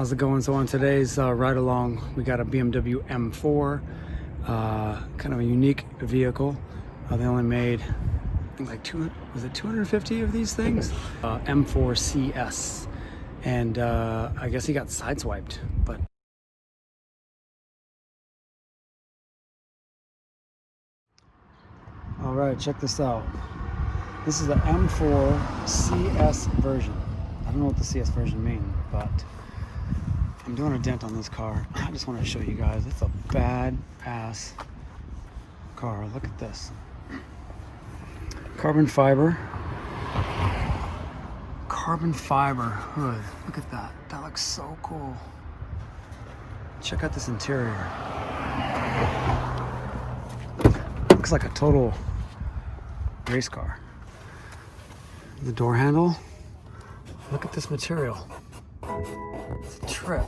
How's it going? So on today's ride along, we got a BMW M4, kind of a unique vehicle. They only made, I think like 250 of these things? M4 CS, and I guess he got sideswiped, but. All right, check this out. This is the M4 CS version. I don't know what the CS version means, but I'm doing a dent on this car. I just want to show you guys. It's a bad-ass car. Look at this. Carbon fiber hood. Look at that. That looks so cool. Check out this interior. Looks like a total race car. The door handle. Look at this material. It's a trip.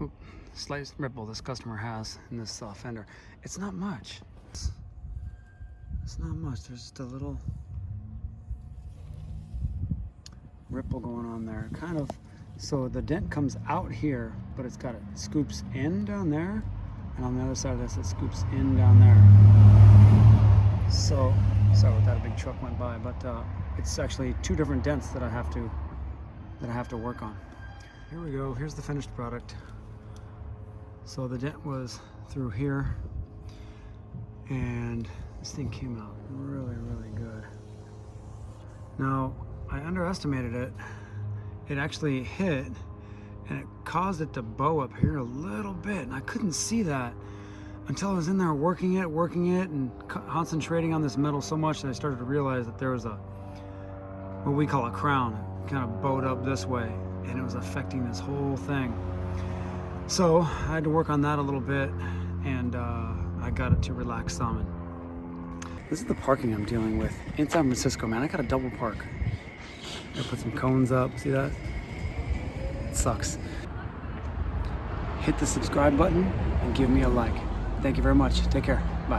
Oop, slight ripple this customer has in this fender. It's not much. It's not much. There's just a little ripple going on there. Kind of. So the dent comes out here, but it scoops in down there, and on the other side of this, it scoops in down there. So, sorry about that, a big truck went by, but it's actually two different dents that I have to work on. Here we go. Here's the finished product. So the dent was through here, and this thing came out really, really good. Now, I underestimated it. It actually hit, and it caused it to bow up here a little bit, and I couldn't see that until I was in there working it, and concentrating on this metal so much that I started to realize that there was what we call a crown. It kind of bowed up this way, and it was affecting this whole thing. So I had to work on that a little bit, and I got it to relax some. This is the parking I'm dealing with in San Francisco, man. I got a double park. I put some cones up, see that? It sucks. Hit the subscribe button and give me a like. Thank you very much. Take care.